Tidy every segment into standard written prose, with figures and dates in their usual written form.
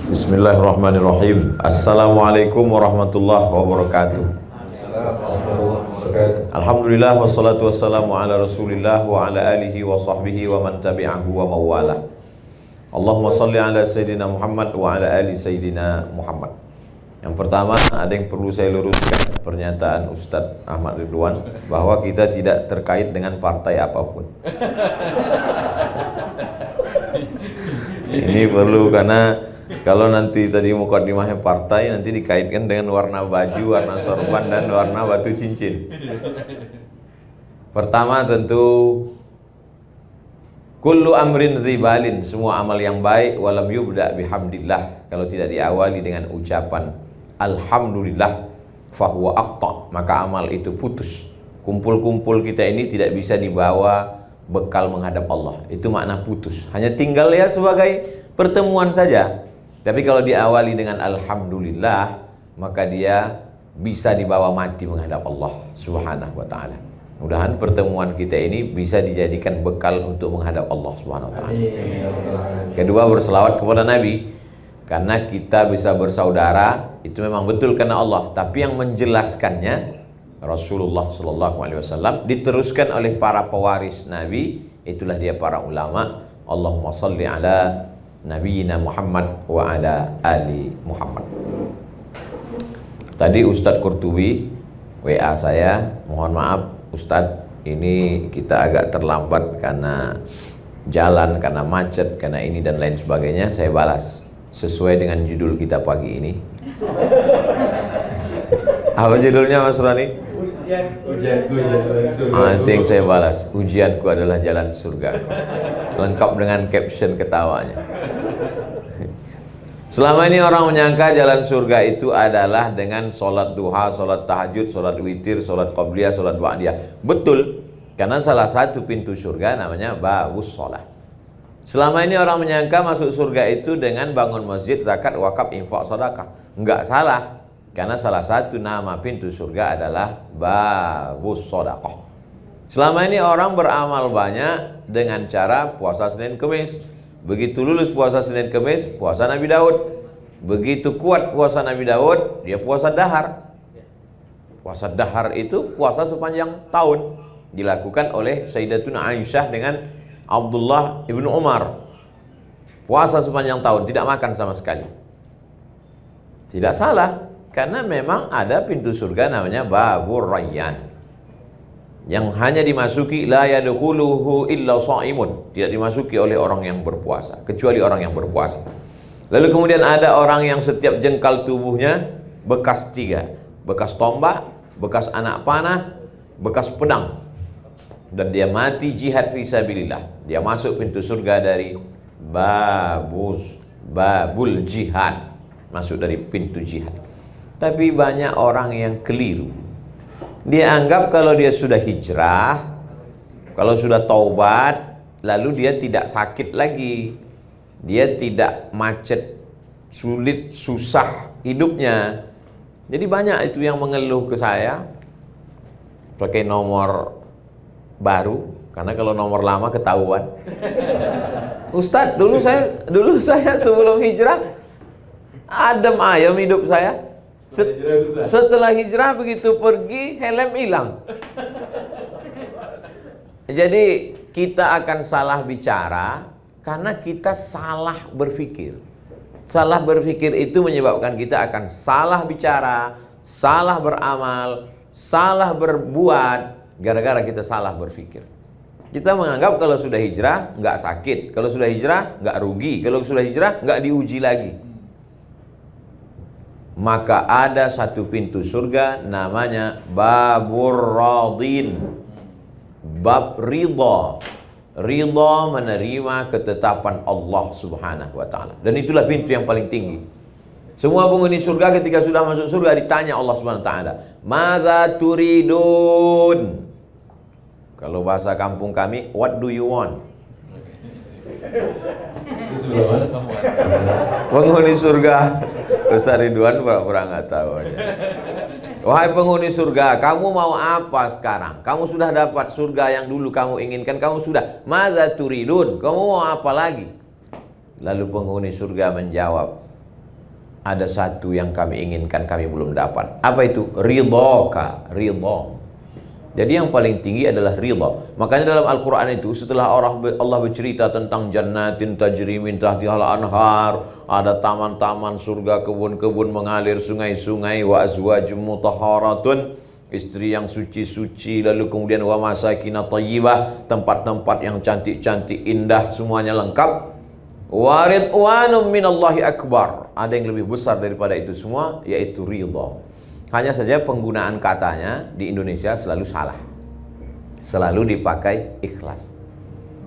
Bismillahirrahmanirrahim. Assalamualaikum warahmatullahi wabarakatuh. Alhamdulillah wassalatu wassalamu ala Rasulillah wa ala alihi wa sahbihi wa man tabi'ahu wa mawala. Allahumma salli ala Sayyidina Muhammad wa ala ali Sayyidina Muhammad. Yang pertama, ada yang perlu saya luruskan pernyataan Ustadz Ahmad Ridwan bahwa kita tidak terkait dengan partai apapun. Ini perlu, karena kalau nanti tadi mukadimahnya partai, nanti dikaitkan dengan warna baju, warna sorban, dan warna batu cincin. Pertama tentu kullu amrin zibalin, semua amal yang baik, walam yubda bihamdillah, kalau tidak diawali dengan ucapan alhamdulillah, fahuwa aqta, maka amal itu putus. Kumpul-kumpul kita ini tidak bisa dibawa bekal menghadap Allah, itu makna putus. Hanya tinggal ya sebagai pertemuan saja. Tapi kalau diawali dengan alhamdulillah, maka dia bisa dibawa mati menghadap Allah Subhanahu wa ta'ala. Mudah-mudahan pertemuan kita ini bisa dijadikan bekal untuk menghadap Allah Subhanahu wa ta'ala. Kedua, berselawat kepada Nabi, karena kita bisa bersaudara itu memang betul karena Allah, tapi yang menjelaskannya Rasulullah Sallallahu Alaihi Wasallam, diteruskan oleh para pewaris Nabi, itulah dia para ulama. Allahumma salli ala Nabiyyina Muhammad wa ala ali Muhammad. Tadi Ustadz Qurtubi WA saya, mohon maaf Ustadz, ini kita agak terlambat karena jalan, karena macet, karena ini dan lain sebagainya. Saya balas sesuai dengan judul kita pagi ini. Apa judulnya Mas Rani? Ujianku jalan surga. Itu yang saya balas, ujianku adalah jalan surga. Lengkap dengan caption ketawanya. Selama ini orang menyangka jalan surga itu adalah dengan sholat duha, sholat tahajud, sholat witir, sholat qabliyah, sholat ba'diyah. Betul, karena salah satu pintu surga namanya babus sholat. Selama ini orang menyangka masuk surga itu dengan bangun masjid, zakat, wakaf, infak, sedekah. Enggak salah, karena salah satu nama pintu surga adalah babus sedekah. Selama ini orang beramal banyak dengan cara puasa Senin Kemis. Begitu lulus puasa Senin Kemis, puasa Nabi Daud. Begitu kuat puasa Nabi Daud, dia puasa dahar. Puasa dahar itu puasa sepanjang tahun, dilakukan oleh Sayyidatuna Aisyah dengan Abdullah ibnu Umar. Puasa sepanjang tahun, tidak makan sama sekali. Tidak salah, karena memang ada pintu surga namanya Babur Rayyan, yang hanya dimasuki la yadkhuluhu illa shaimun, tidak dimasuki oleh orang yang berpuasa, kecuali orang yang berpuasa. Lalu kemudian ada orang yang setiap jengkal tubuhnya bekas tiga, bekas tombak, bekas anak panah, bekas pedang, dan dia mati jihad fisabilillah. Dia masuk pintu surga dari babul jihad, masuk dari pintu jihad. Tapi banyak orang yang keliru. Dia anggap kalau dia sudah hijrah, kalau sudah taubat, lalu dia tidak sakit lagi, dia tidak macet, sulit, susah hidupnya. Jadi banyak itu yang mengeluh ke saya pakai nomor baru, karena kalau nomor lama ketahuan. Ustadz, dulu saya sebelum hijrah adem ayem hidup saya. Setelah hijrah begitu pergi, helm hilang. Jadi kita akan salah bicara karena kita salah berpikir. Salah berpikir itu menyebabkan kita akan salah bicara, salah beramal, salah berbuat, gara-gara kita salah berpikir. Kita menganggap kalau sudah hijrah nggak sakit, kalau sudah hijrah nggak rugi, kalau sudah hijrah nggak diuji lagi. Maka ada satu pintu surga namanya Babur Radin, bab ridha. Ridha menerima ketetapan Allah Subhanahu wa ta'ala. Dan itulah pintu yang paling tinggi. Semua penghuni surga ketika sudah masuk surga ditanya Allah Subhanahu wa ta'ala, "Madza turidun?" Kalau bahasa kampung kami, what do you want? Penghuni surga, Ustaz Ridwan pura-pura nggak tahu aja. Wahai penghuni surga, kamu mau apa sekarang? Kamu sudah dapat surga yang dulu kamu inginkan, kamu sudah. Madza turidun? Kamu mau apa lagi? Lalu penghuni surga menjawab, ada satu yang kami inginkan, kami belum dapat. Apa itu? Ridhaka, ridha. Jadi yang paling tinggi adalah ridha. Makanya dalam Al-Quran itu setelah Allah bercerita tentang jannatin tajri min tahtihal anhar, ada taman-taman surga, kebun-kebun mengalir, sungai-sungai, wa azwajum mutahharatun, istri yang suci-suci, lalu kemudian wa masakin thayyibah, tempat-tempat yang cantik-cantik, indah, semuanya lengkap. Wa ridwanum minallahi akbar, ada yang lebih besar daripada itu semua, yaitu ridha. Hanya saja penggunaan katanya di Indonesia selalu salah. Selalu dipakai ikhlas.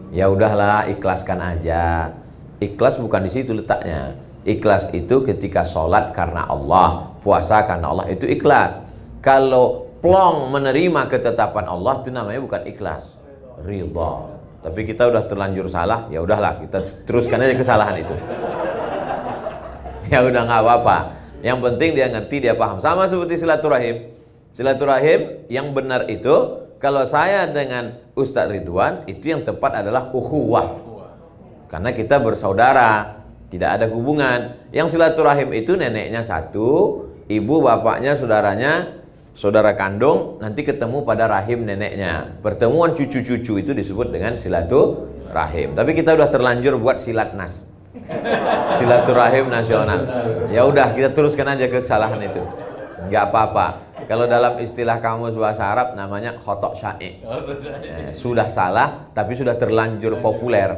Ya udahlah, ikhlaskan aja. Ikhlas bukan di situ letaknya. Ikhlas itu ketika sholat karena Allah, puasa karena Allah, itu ikhlas. Kalau plong menerima ketetapan Allah, itu namanya bukan ikhlas, ridha. Tapi kita udah terlanjur salah, ya udahlah, kita teruskan aja kesalahan itu. Ya udah, nggak apa-apa. Yang penting dia ngerti, dia paham. Sama seperti silaturahim. Silaturahim yang benar itu, kalau saya dengan Ustadz Ridwan, itu yang tepat adalah ukhuwah. Karena kita bersaudara, tidak ada hubungan. Yang silaturahim itu neneknya satu, ibu bapaknya saudaranya, saudara kandung, nanti ketemu pada rahim neneknya. Pertemuan cucu-cucu itu disebut dengan silaturahim. Tapi kita udah terlanjur buat silatnas, silaturahim nasional. Ya udah, kita teruskan aja kesalahan itu. Nggak apa-apa. Kalau dalam istilah kamus bahasa Arab namanya khotok syai'. Sudah salah tapi sudah terlanjur populer.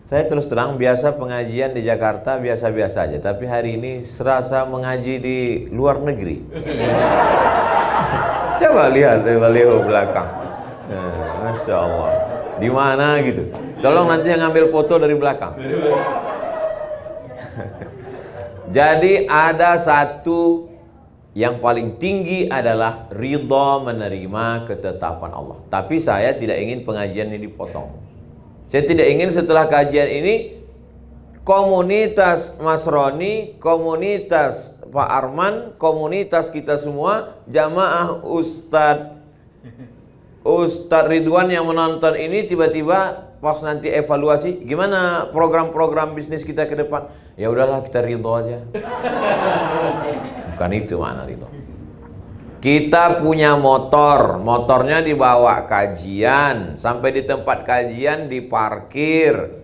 Saya terus terang, biasa pengajian di Jakarta biasa-biasa aja, tapi hari ini serasa mengaji di luar negeri. Coba lihat dari baliho belakang. Masya Allah. Di mana gitu? Tolong nanti yang ngambil foto dari belakang. Jadi ada satu yang paling tinggi adalah ridha menerima ketetapan Allah. Tapi saya tidak ingin pengajian ini dipotong. Saya tidak ingin setelah kajian ini komunitas Mas Roni, komunitas Pak Arman, komunitas kita semua, jamaah Ustadz Ridwan yang menonton ini tiba-tiba pas nanti evaluasi, gimana program-program bisnis kita ke depan? Ya udahlah, kita ridho aja. Bukan itu makna ridho. Kita punya motor, motornya dibawa kajian, sampai di tempat kajian diparkir,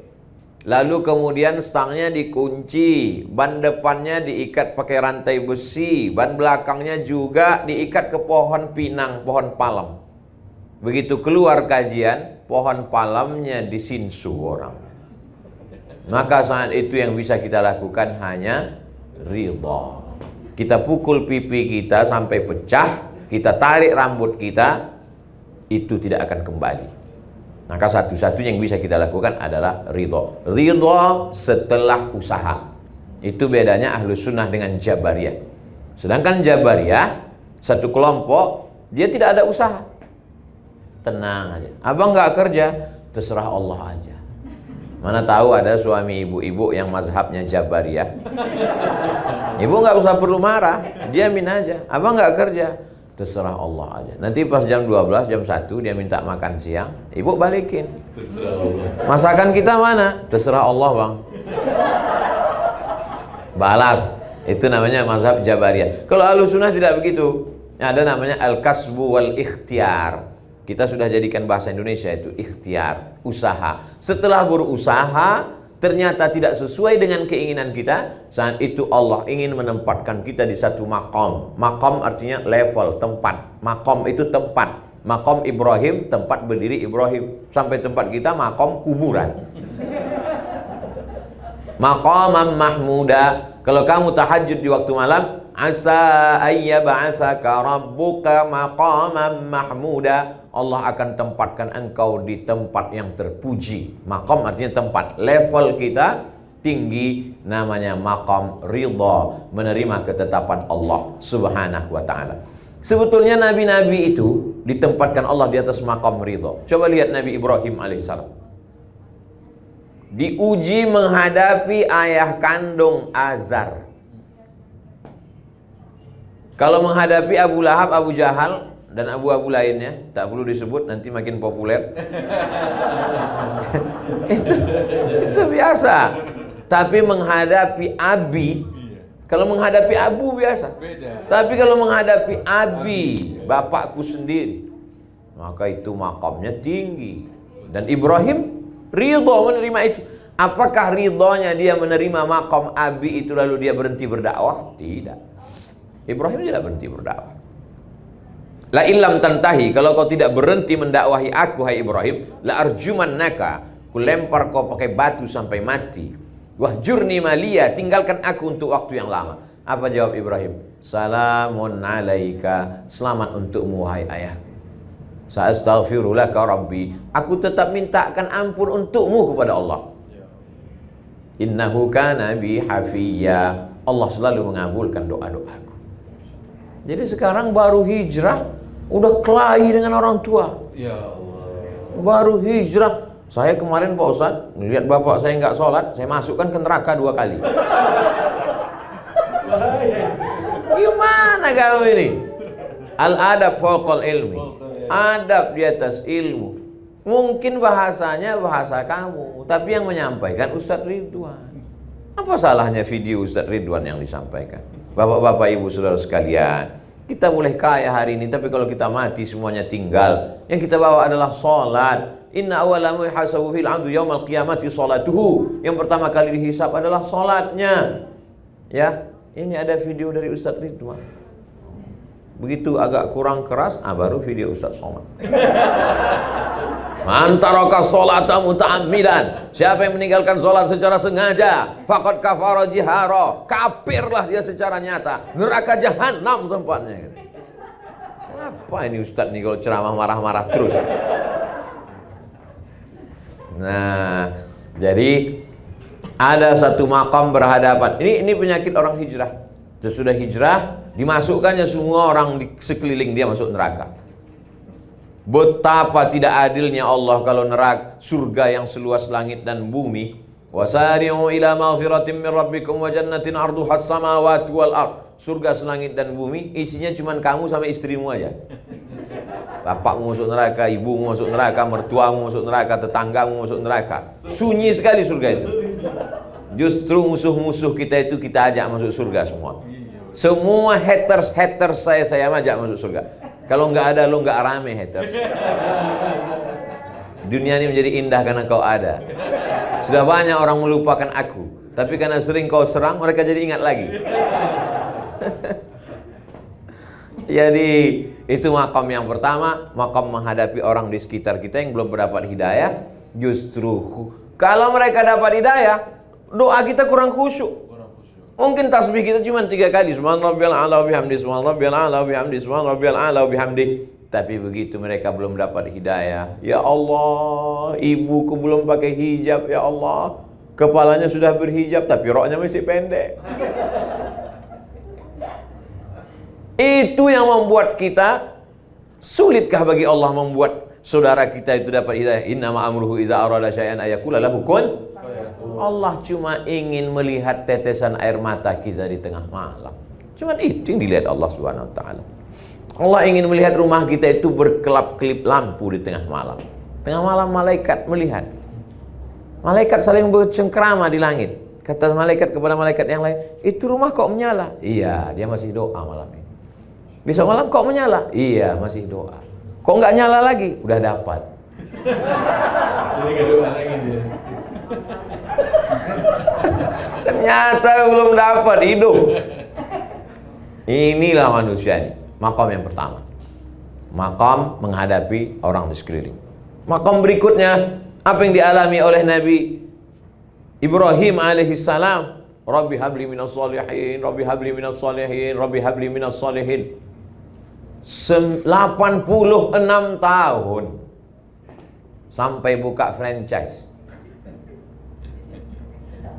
lalu kemudian stangnya dikunci, ban depannya diikat pakai rantai besi, ban belakangnya juga diikat ke pohon pinang, pohon palem. Begitu keluar kajian, pohon palemnya disinsu orang. Maka saat itu yang bisa kita lakukan hanya ridha. Kita pukul pipi kita sampai pecah, kita tarik rambut kita, itu tidak akan kembali. Maka satu-satunya yang bisa kita lakukan adalah ridha. Ridha setelah usaha. Itu bedanya Ahlus Sunnah dengan Jabariyah. Sedangkan Jabariyah, satu kelompok, dia tidak ada usaha. Tenang aja. Abang nggak kerja, terserah Allah aja. Mana tahu ada suami ibu-ibu yang mazhabnya Jabariyah. Ibu nggak usah perlu marah, diamin aja. Abang nggak kerja, terserah Allah aja. Nanti pas jam 12, jam 1 dia minta makan siang, ibu balikin. Masakan kita mana? Terserah Allah, bang. Balas. Itu namanya mazhab Jabariyah. Kalau Ahlussunnah tidak begitu. Ada namanya al-kasbu wal ikhtiar. Kita sudah jadikan bahasa Indonesia itu ikhtiar, usaha. Setelah berusaha ternyata tidak sesuai dengan keinginan kita, saat itu Allah ingin menempatkan kita di satu makom. Makom artinya level, tempat. Makom itu tempat. Makom Ibrahim, tempat berdiri Ibrahim. Sampai tempat kita makom kuburan. Maqaman mahmuda. Kalau kamu tahajud di waktu malam, asa ayyab'asaka rabbuka maqaman mahmuda. Allah akan tempatkan engkau di tempat yang terpuji. Maqam artinya tempat. Level kita tinggi, namanya maqam ridha, menerima ketetapan Allah Subhanahu wa ta'ala. Sebetulnya nabi-nabi itu ditempatkan Allah di atas maqam ridha. Coba lihat Nabi Ibrahim alaihissalam. Diuji menghadapi ayah kandung Azar. Kalau menghadapi Abu Lahab, Abu Jahal, dan abu-abu lainnya, tak perlu disebut nanti makin populer. itu biasa. Tapi menghadapi abi, kalau menghadapi abu biasa. Beda. Tapi kalau menghadapi abi, bapakku sendiri, maka itu makamnya tinggi. Dan Ibrahim ridho menerima itu. Apakah ridhonya dia menerima makam abi itu lalu dia berhenti berdakwah? Tidak. Ibrahim tidak berhenti berdakwah. La illam tantahi, kalau kau tidak berhenti mendakwahi aku, hai Ibrahim, la arjumannaka, ku lempar kau pakai batu sampai mati. Wahjurni maliya, tinggalkan aku untuk waktu yang lama. Apa jawab Ibrahim? Salamun alaika, selamat untukmu wahai ayahku. Sa'astaghfiru laka rabbi, aku tetap mintakan ampun untukmu kepada Allah. Innahu kana bi hafiyya, Allah selalu mengabulkan doa-doaku. Jadi sekarang baru hijrah udah kelahi dengan orang tua. Ya Allah. Baru hijrah. Saya kemarin Pak Ustadz melihat bapak saya nggak sholat, saya masukkan ke neraka 2 kali. Gimana kau ini? Al-adab fawqal ilmi, adab di atas ilmu. Mungkin bahasanya bahasa kamu, tapi yang menyampaikan Ustadz Ridwan. Apa salahnya video Ustadz Ridwan yang disampaikan? Bapak-bapak, ibu, saudara sekalian, kita boleh kaya hari ini, tapi kalau kita mati semuanya tinggal. Yang kita bawa adalah sholat. Inna awwala ma yuhasabu fil 'abdu yaumal qiyamati sholatuhu. Yang pertama kali dihisab adalah sholatnya. Ya, ini ada video dari Ustadz Ridwan. Begitu agak kurang keras, baru video Ustadz Somad. Antaraka sholata muta'ammidan, siapa yang meninggalkan sholat secara sengaja, faqad kafara jihara, kafirlah dia secara nyata, neraka jahanam tempatnya. Siapa ini Ustadz nih kalau ceramah marah-marah terus? Nah, jadi ada satu makam berhadapan. Ini penyakit orang hijrah. Sesudah hijrah, dimasukkannya semua orang di sekeliling dia masuk neraka. Betapa tidak adilnya Allah kalau neraka surga yang seluas langit dan bumi. Wasari'u ila maghfiratin min rabbikum wa jannatin 'arduhas samawati wal ard. Surga selangit dan bumi isinya cuma kamu sama istrimu aja. Bapakmu masuk neraka, ibumu masuk neraka, mertuamu masuk neraka, tetanggamu masuk neraka. Sunyi sekali surga itu. Justru musuh-musuh kita itu kita ajak masuk surga semua. Semua haters saya ajak masuk surga. Kalau nggak ada lo nggak rame haters. Dunia ini menjadi indah karena kau ada. Sudah banyak orang melupakan aku, tapi karena sering kau serang mereka jadi ingat lagi. Jadi itu makam yang pertama, makam menghadapi orang di sekitar kita yang belum mendapat hidayah. Justru kalau mereka dapat hidayah, doa kita kurang khusyuk. Mungkin tasbih kita cuma 3 kali, subhanarabbiyal a'la wa bihamdi, subhanarabbiyal a'la wa bihamdi, subhanarabbiyal a'la wa bihamdi. Tapi begitu mereka belum dapat hidayah, ya Allah, ibuku belum pakai hijab, ya Allah, kepalanya sudah berhijab tapi roknya masih pendek. Itu yang membuat kita, sulitkah bagi Allah membuat saudara kita itu dapat hidayah? Innama amruhu iza arada syai'an ayaqula lahu kun. Allah cuma ingin melihat tetesan air mata kita di tengah malam. Cuma itu yang dilihat Allah Subhanahu wa taala. Allah ingin melihat rumah kita itu berkelap-kelip lampu di tengah malam. Tengah malam malaikat melihat. Malaikat saling bercengkrama di langit. Kata malaikat kepada malaikat yang lain, "Itu rumah kok menyala?" "Iya, dia masih doa malam ini." "Besok malam kok menyala?" "Iya, masih doa." "Kok nggak nyala lagi?" "Udah dapat." Jadi nggak doa lagi dia. Ternyata belum dapat hidup. Inilah manusia ini. Makam yang pertama, makam menghadapi orang di sekeliling. Makam berikutnya, apa yang dialami oleh Nabi Ibrahim alaihissalam. Rabbi habli minas salihin, Rabbi habli minas salihin, Rabbi habli minas salihin. 86 tahun sampai buka franchise.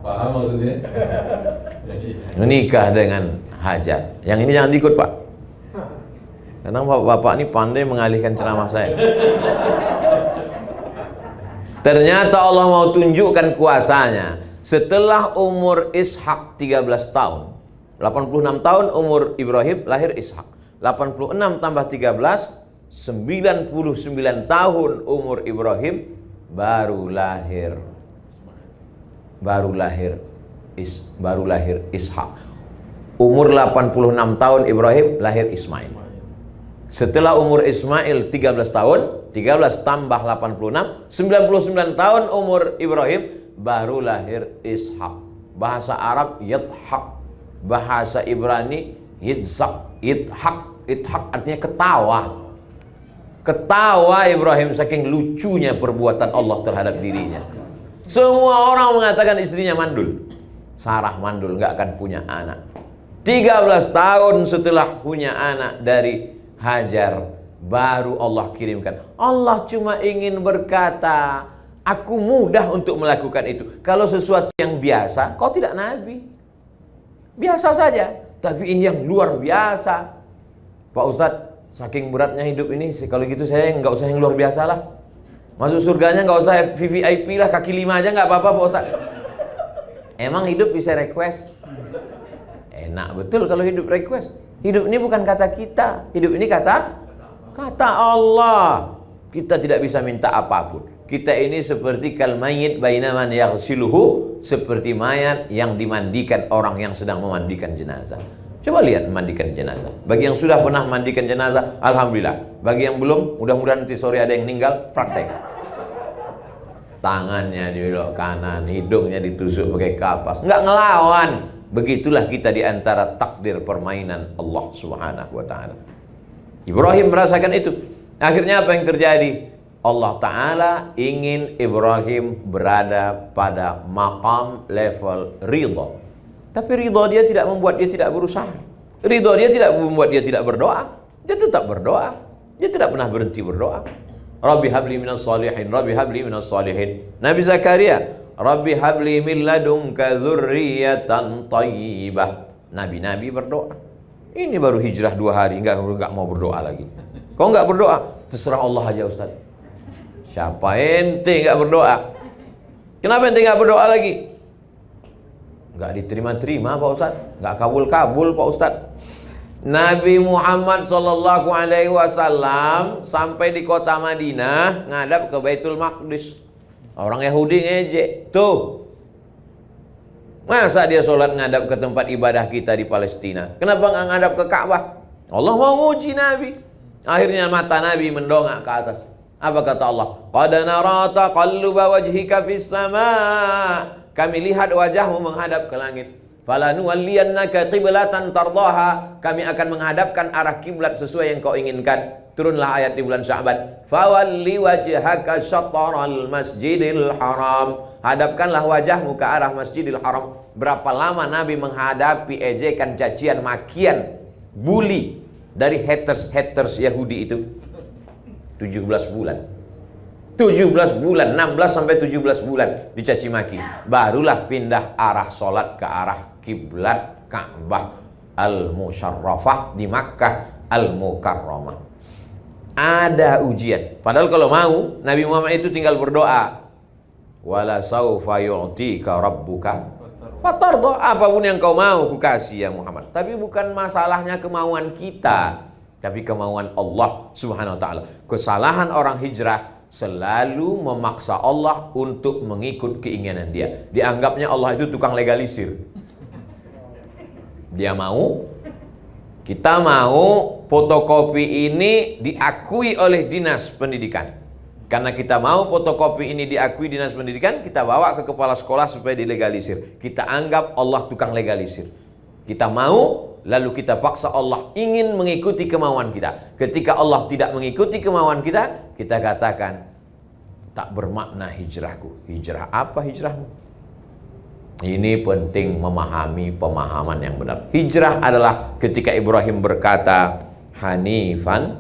Paham maksudnya? Menikah dengan Hajar. Yang ini jangan diikut, Pak. Karena bapak-bapak ini pandai mengalihkan ceramah saya. Ternyata Allah mau tunjukkan kuasanya. Setelah umur Ishak 13 tahun, 86 tahun umur Ibrahim, lahir Ishak. 86 tambah 13, 99 tahun umur Ibrahim baru lahir Ishak. Umur 86 tahun Ibrahim lahir Ismail. Setelah umur Ismail 13 tahun, 13 tambah 86, 99 tahun umur Ibrahim baru lahir Ishak. Bahasa Arab Yithak, bahasa Ibrani Yitzhak. Ithak artinya ketawa. Ketawa Ibrahim saking lucunya perbuatan Allah terhadap dirinya. Semua orang mengatakan istrinya mandul. Sarah mandul, nggak akan punya anak. 13 tahun setelah punya anak dari Hajar, baru Allah kirimkan. Allah cuma ingin berkata, aku mudah untuk melakukan itu. Kalau sesuatu yang biasa, kau tidak nabi. Biasa saja. Tapi ini yang luar biasa. Pak Ustadz, saking beratnya hidup ini, kalau gitu saya nggak usah yang luar biasa lah. Masuk surganya nggak usah VVIP lah, kaki 5 aja nggak apa-apa Pak Ustadz. Emang hidup bisa request? Enak betul kalau hidup request. Hidup ini bukan kata kita, hidup ini kata Allah. Kita tidak bisa minta apapun. Kita ini seperti kal mayyit baina man yaghsiluhu, seperti mayat yang dimandikan orang yang sedang memandikan jenazah. Coba lihat memandikan jenazah. Bagi yang sudah pernah memandikan jenazah, alhamdulillah. Bagi yang belum, mudah-mudahan nanti sore ada yang meninggal, praktek. Tangannya dibelok kanan, hidungnya ditusuk pakai kapas, nggak ngelawan. Begitulah kita di antara takdir permainan Allah Subhanahu wa taala. Ibrahim merasakan itu. Akhirnya apa yang terjadi? Allah Ta'ala ingin Ibrahim berada pada maqam level ridha. Tapi ridha dia tidak membuat dia tidak berusaha. Ridha dia tidak membuat dia tidak berdoa. Dia tetap berdoa. Dia tidak pernah berhenti berdoa. Rabbi habli minas salihin, Rabbi habli minas salihin. Nabi Zakaria, Rabbi habli min ladunka dzurriyyatan thayyibah. Nabi-nabi berdoa. Ini baru hijrah 2 hari, enggak mau berdoa lagi. Kau enggak berdoa? Terserah Allah aja Ustaz. Siapa ente enggak berdoa? Kenapa ente enggak berdoa lagi? Enggak diterima-terima Pak Ustaz, enggak kabul-kabul Pak Ustaz. Nabi Muhammad sallallahu alaihi wasallam sampai di kota Madinah ngadap ke Baitul Maqdis. Orang Yahudi ngejek. Tuh. Masa dia sholat ngadap ke tempat ibadah kita di Palestina? Kenapa nggak ngadap ke Ka'bah? Allah mau nguji Nabi. Akhirnya mata Nabi mendongak ke atas. Apa kata Allah? Qad nara taqalluba wajhika fis sama'. Kami lihat wajahmu menghadap ke langit. Falanuwalliyannaka qiblatan tardaha. Kami akan menghadapkan arah kiblat sesuai yang kau inginkan. Turunlah ayat di bulan Sya'ban. Fawalli wajhaka syatral masjidil haram. Hadapkanlah wajahmu ke arah Masjidil Haram. Berapa lama Nabi menghadapi ejekan, cacian, makian, bully dari haters Yahudi itu? 17 bulan. 17 bulan, 16 sampai 17 bulan dicaci maki. Barulah pindah arah solat ke arah kiblat Ka'bah Al-Musyarrafah di Makkah Al-Mukarramah. Ada ujian. Padahal kalau mau Nabi Muhammad itu tinggal berdoa. Wala saufa yu'tika rabbuka fatarda. Apapun yang kau mau ku kasih ya Muhammad. Tapi bukan masalahnya kemauan kita, tapi kemauan Allah Subhanahu wa taala. Kesalahan orang hijrah selalu memaksa Allah untuk mengikut keinginan dia. Dianggapnya Allah itu tukang legalisir. Dia mau, kita mau fotokopi ini diakui oleh dinas pendidikan. Karena kita mau fotokopi ini diakui dinas pendidikan, kita bawa ke kepala sekolah supaya dilegalisir. Kita anggap Allah tukang legalisir. Kita mau, lalu kita paksa Allah ingin mengikuti kemauan kita. Ketika Allah tidak mengikuti kemauan kita, kita katakan, tak bermakna hijrahku. Hijrah apa hijrahmu? Ini penting memahami pemahaman yang benar. Hijrah adalah ketika Ibrahim berkata, Hanifan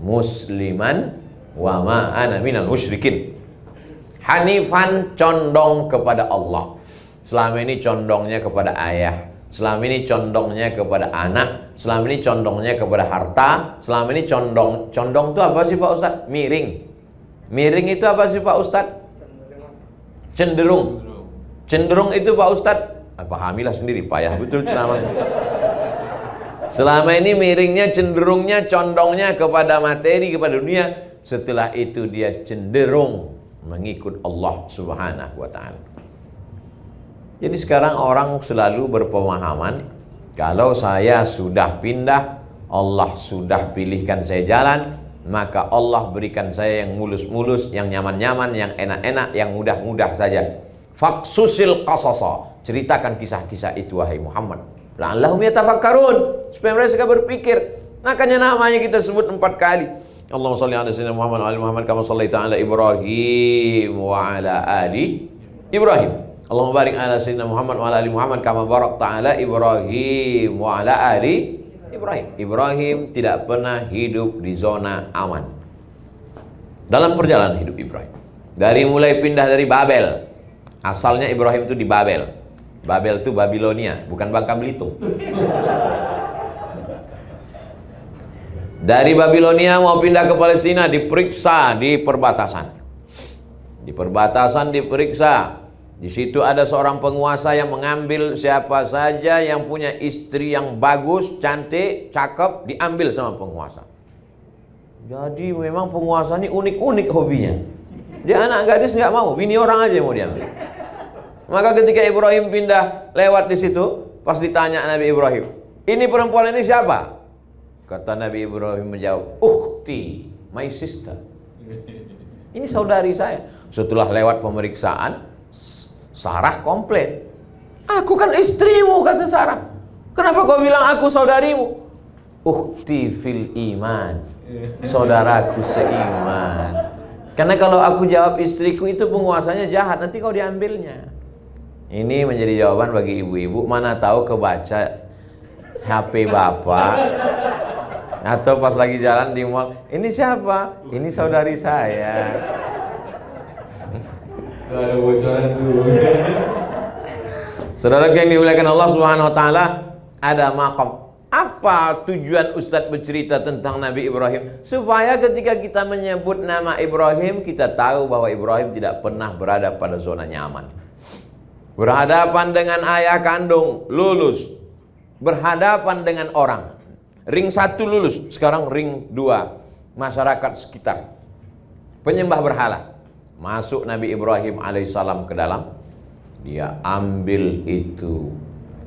musliman wa ma ana minal musyrikin. Hanifan condong kepada Allah. Selama ini condongnya kepada ayah, selama ini condongnya kepada anak, selama ini condongnya kepada harta, selama ini condong itu apa sih Pak Ustadz? Miring. Miring itu apa sih Pak Ustadz? Cenderung. Cenderung itu Pak Ustadz, pahamilah sendiri payah betul ceramahnya. Selama ini miringnya, cenderungnya, condongnya kepada materi, kepada dunia. Setelah itu dia cenderung mengikut Allah Subhanahu wa ta'ala. Jadi sekarang orang selalu berpemahaman, kalau saya sudah pindah, Allah sudah pilihkan saya jalan, maka Allah berikan saya yang mulus-mulus, yang nyaman-nyaman, yang enak-enak, yang mudah-mudah saja. Faksusil qasasa, ceritakan kisah-kisah itu wahai Muhammad, la'allahum yatafakkarun, supaya mereka berpikir. Makanya namanya kita sebut 4 kali. Allahumma shalli ala sayyidina Muhammad wa ali Muhammad kama shallaita ala Ibrahim wa ala ali Ibrahim. Allahumma barik ala sayyidina Muhammad wa ala ali Muhammad kama barakta ala Ibrahim wa ala ali Ibrahim. Ibrahim tidak pernah hidup di zona aman dalam perjalanan hidup Ibrahim. Dari mulai pindah dari Babel, asalnya Ibrahim itu di Babel. Babel itu Babilonia, bukan Bangka Belitung. Dari Babilonia mau pindah ke Palestina, diperiksa di perbatasan. Di perbatasan diperiksa. Di situ ada seorang penguasa yang mengambil siapa saja yang punya istri yang bagus, cantik, cakep, diambil sama penguasa. Jadi memang penguasa ini unik-unik hobinya. Dia anak gadis nggak mau, bini orang aja yang mau diambil. Maka ketika Ibrahim pindah lewat di situ, pas ditanya Nabi Ibrahim, ini perempuan ini siapa? Kata Nabi Ibrahim menjawab, ukhti, my sister. Ini saudari saya. Setelah lewat pemeriksaan, Sarah komplain. Aku kan istrimu, kata Sarah. Kenapa kau bilang aku saudarimu? Ukhti fil iman, saudaraku seiman. Karena kalau aku jawab istriku itu penguasanya jahat, nanti kau diambilnya. Ini menjadi jawaban bagi ibu-ibu. Mana tahu kebaca HP bapak, atau pas lagi jalan di mall, ini siapa? Ini saudari saya. Ada bocoran dulu. Saudara yang dimuliakan Allah Subhanahu wa taala, ada maqam. Apa tujuan Ustadz bercerita tentang Nabi Ibrahim? Supaya ketika kita menyebut nama Ibrahim, kita tahu bahwa Ibrahim tidak pernah berada pada zona nyaman. Berhadapan dengan ayah kandung, lulus. Berhadapan dengan orang, ring 1 lulus, sekarang ring 2, masyarakat sekitar, penyembah berhala. Masuk Nabi Ibrahim alaihissalam ke dalam, dia ambil itu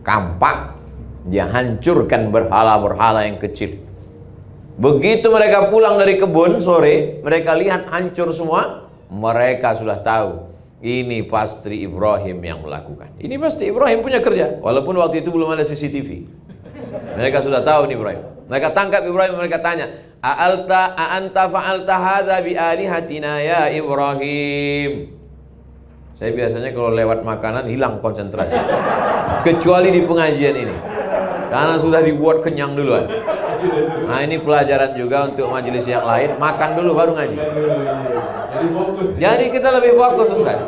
kampak, dia hancurkan berhala-berhala yang kecil. Begitu mereka pulang dari kebun sore, mereka lihat hancur semua, mereka sudah tahu ini pasti Ibrahim yang melakukan. Ini pasti Ibrahim punya kerja, walaupun waktu itu belum ada CCTV. Mereka sudah tahu nih Ibrahim. Mereka tangkap Ibrahim, mereka tanya, a'anta fa'alta hadza bi alihatina ya Ibrahim. Saya biasanya kalau lewat makanan hilang konsentrasi. Kecuali di pengajian ini. Karena sudah dibuat kenyang duluan. Nah, ini pelajaran juga untuk majelis yang lain, makan dulu baru ngaji. Jadi fokus. Jadi kita lebih fokus, Ustaz.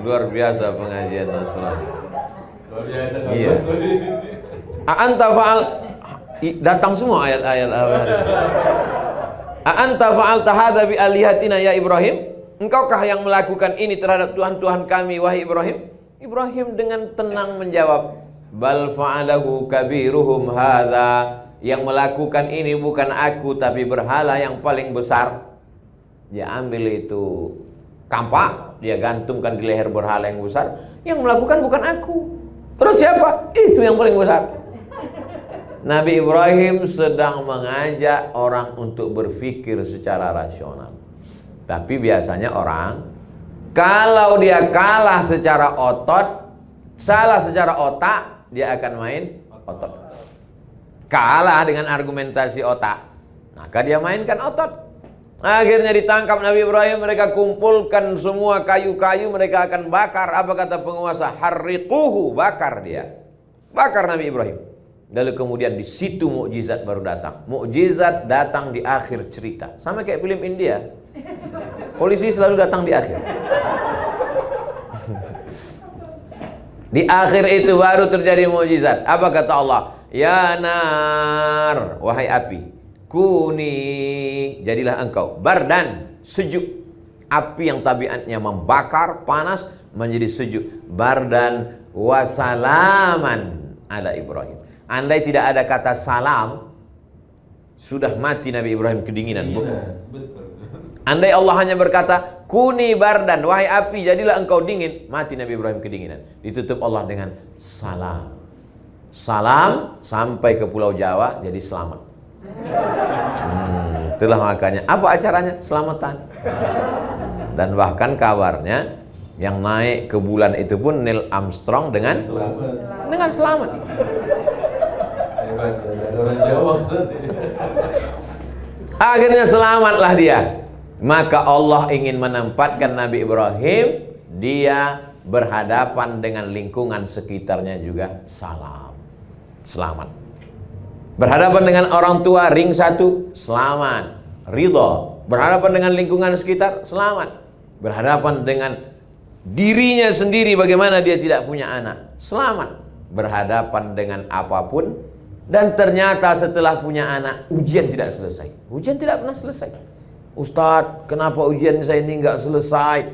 Luar biasa pengajian Nasrani. Luar biasa. Iya. A'anta fa'al, datang semua ayat-ayat. A'anta fa'alta hadza bi alihatina ya Ibrahim? Engkaukah yang melakukan ini terhadap Tuhan-Tuhan kami wahai Ibrahim? Ibrahim dengan tenang menjawab, bal fa'alahu kabiruhum hadza. Yang melakukan ini bukan aku, tapi berhala yang paling besar. Dia ambil itu kampak, dia gantungkan di leher berhala yang besar. Yang melakukan bukan aku. Terus siapa? Itu yang paling besar. Nabi Ibrahim sedang mengajak orang untuk berpikir secara rasional. Tapi biasanya orang, kalau dia kalah secara otot, salah secara otak, dia akan main otot. Kalah dengan argumentasi otak, maka dia mainkan otot. Akhirnya ditangkap Nabi Ibrahim, mereka kumpulkan semua kayu-kayu, mereka akan bakar. Apa kata penguasa? Harriquhu, bakar dia. Bakar Nabi Ibrahim. Lalu kemudian di situ mukjizat baru datang. Mukjizat datang di akhir cerita. Sama kayak film India. Polisi selalu datang di akhir. Di akhir itu baru terjadi mukjizat. Apa kata Allah? Ya nar, wahai api, kuni, jadilah engkau bardan, sejuk. Api yang tabiatnya membakar, panas, menjadi sejuk. Bardan wasalaman ala Ibrahim. Andai tidak ada kata salam, sudah mati Nabi Ibrahim kedinginan. Bu. Iya, betul. Andai Allah hanya berkata, kuni bardan, wahai api, jadilah engkau dingin, mati Nabi Ibrahim kedinginan. Ditutup Allah dengan salam. Salam sampai ke Pulau Jawa, jadi selamat. Itulah makanya. Apa acaranya? Selamatan. Dan bahkan kabarnya, yang naik ke bulan itu pun Neil Armstrong dengan selamat. Hebat, ada orang Jawa Ustaz. Akhirnya selamatlah dia. Maka Allah ingin menempatkan Nabi Ibrahim, dia berhadapan dengan lingkungan sekitarnya juga selamat. Berhadapan dengan orang tua, ring satu, selamat, ridho. Berhadapan dengan lingkungan sekitar, selamat. Berhadapan dengan dirinya sendiri, bagaimana dia tidak punya anak, selamat. Berhadapan dengan apapun, dan ternyata setelah punya anak, ujian tidak selesai. Ujian tidak pernah selesai. Ustadz, kenapa ujian saya ini nggak selesai?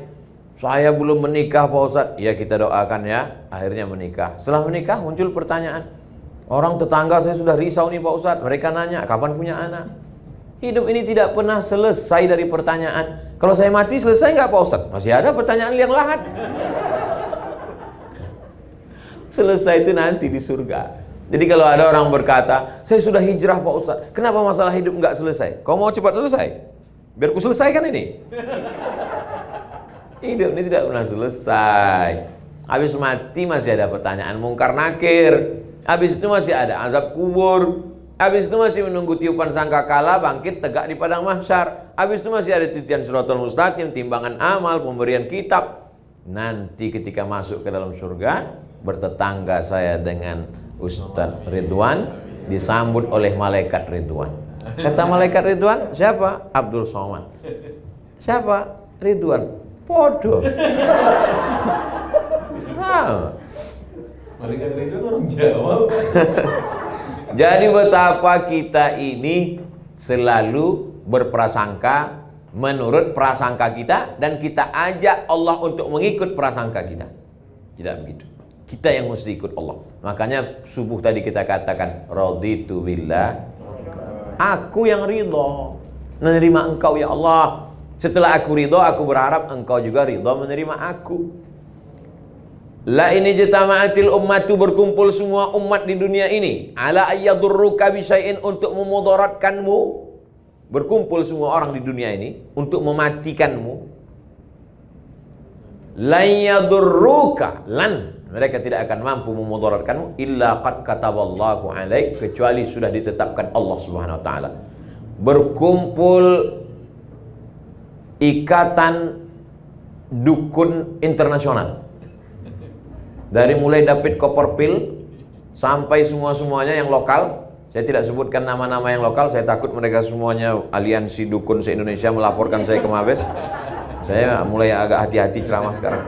Saya belum menikah Pak Ustadz. Ya, kita doakan ya, akhirnya menikah. Setelah menikah muncul pertanyaan. Orang tetangga saya sudah risau nih Pak Ustadz. Mereka nanya, kapan punya anak? Hidup ini tidak pernah selesai dari pertanyaan. Kalau saya mati selesai nggak Pak Ustadz? Masih ada pertanyaan yang lain. Selesai itu nanti di surga. Jadi kalau ada orang berkata, saya sudah hijrah Pak Ustadz, kenapa masalah hidup nggak selesai? Kau mau cepat selesai? Biar ku selesaikan ini. Hidup ini tidak pernah selesai. Habis mati masih ada pertanyaan mungkar nakir. Habis itu masih ada azab kubur. Habis itu masih menunggu tiupan sangkakala bangkit tegak di padang mahsyar. Habis itu masih ada titian siratal mustaqim, timbangan amal, pemberian kitab. Nanti ketika masuk ke dalam surga, bertetangga saya dengan Ustadz Ridwan, disambut oleh malaikat Ridwan. Kata malaikat Ridwan, siapa? Abdul Somad. Siapa? Ridwan. Podo. Nah. Malaikat Ridwan orang Jawa. Jadi betapa kita ini selalu berprasangka menurut prasangka kita, dan kita ajak Allah untuk mengikut prasangka kita. Tidak begitu. Kita yang mesti ikut Allah. Makanya subuh tadi kita katakan, raditu billah, aku yang ridho menerima engkau ya Allah. Setelah aku ridho, aku berharap engkau juga ridho menerima aku. La ini jitama'atil ummatu, berkumpul semua umat di dunia ini, ala ayyadurruka bisyai'in, untuk memudaratkanmu. Berkumpul semua orang di dunia ini untuk mematikanmu. Lan yadurruka, mereka tidak akan mampu memudaratkanmu, illa qad kataballahu alaik, kecuali sudah ditetapkan Allah Subhanahu wa taala. Berkumpul ikatan dukun internasional. Dari mulai David Copperfield sampai semua-semuanya yang lokal. Saya tidak sebutkan nama-nama yang lokal, saya takut mereka semuanya aliansi dukun se-Indonesia melaporkan saya ke Mabes. Saya mulai agak hati-hati ceramah sekarang.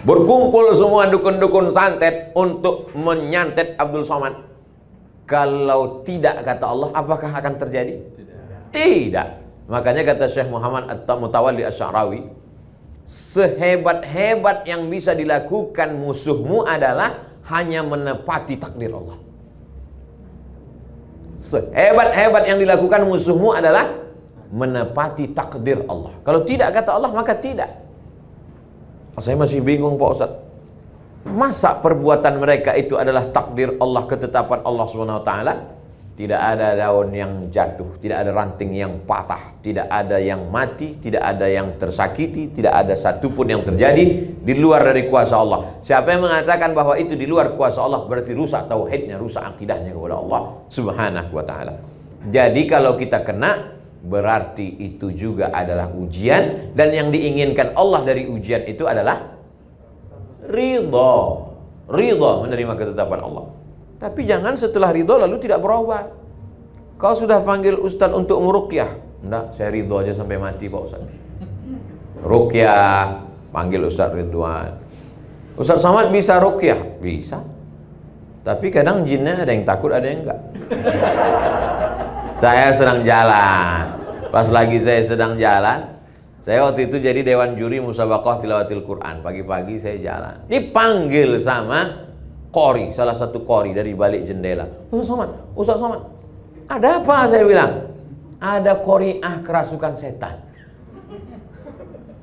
Berkumpul semua dukun-dukun santet untuk menyantet Abdul Somad. Kalau tidak, kata Allah, apakah akan terjadi? Tidak. Makanya kata Syekh Muhammad At-Mutawalli Asy-Sya'rawi, sehebat-hebat yang bisa dilakukan musuhmu adalah hanya menepati takdir Allah. Sehebat-hebat yang dilakukan musuhmu adalah menepati takdir Allah. Kalau tidak, kata Allah, maka tidak. Saya masih bingung Pak Ustaz. Masa perbuatan mereka itu adalah takdir Allah, ketetapan Allah Subhanahu wa taala? Tidak ada daun yang jatuh, tidak ada ranting yang patah, tidak ada yang mati, tidak ada yang tersakiti, tidak ada satupun yang terjadi di luar dari kuasa Allah. Siapa yang mengatakan bahwa itu di luar kuasa Allah, berarti rusak tauhidnya, rusak akidahnya kepada Allah Subhanahu wa taala. Jadi kalau kita kena, berarti itu juga adalah ujian, dan yang diinginkan Allah dari ujian itu adalah ridha. Ridha menerima ketetapan Allah. Tapi jangan setelah ridho lalu tidak berobat. Kau sudah panggil ustaz untuk meruqyah. Enggak, saya ridho aja sampai mati Pak Ustaz. Ruqyah, panggil Ustaz Ridwan. Ustaz Somad bisa ruqyah? Bisa. Tapi kadang jinnya ada yang takut, ada yang enggak. Saya sedang jalan. Pas lagi saya sedang jalan, saya waktu itu jadi dewan juri musabaqah tilawatil Quran. Pagi-pagi saya jalan, dipanggil sama Qori, salah satu qori dari balik jendela. Ustaz Somad, ada apa? Saya bilang, ada qori'ah kerasukan setan.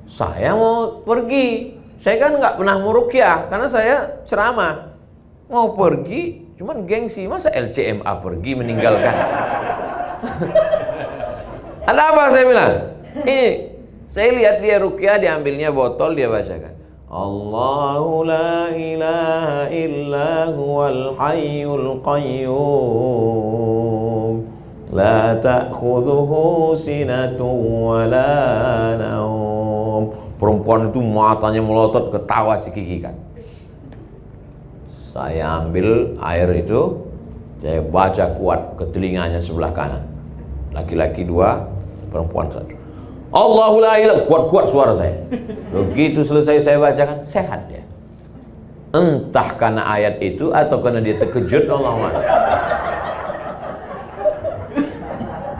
Saya mau pergi. Saya kan nggak pernah muruqyah karena saya ceramah. Mau pergi, cuman gengsi. Masa LCMA pergi meninggalkan? Ada apa? Saya bilang. Ini, saya lihat dia ruqyah, diambilnya botol, dia bacakan. Allahu la ilaha illa huwal hayyul qayyum la ta'khudhuhu sinatun wa la naum. Perempuan itu matanya melotot, ketawa cekikikan. Saya ambil air itu, saya baca kuat ke telinganya sebelah kanan. Laki-laki 2, perempuan 1. Allahu la ilaha, kuat-kuat suara saya. Begitu selesai saya bacakan, sehat dia. Entah karena ayat itu atau karena dia terkejut, Allah.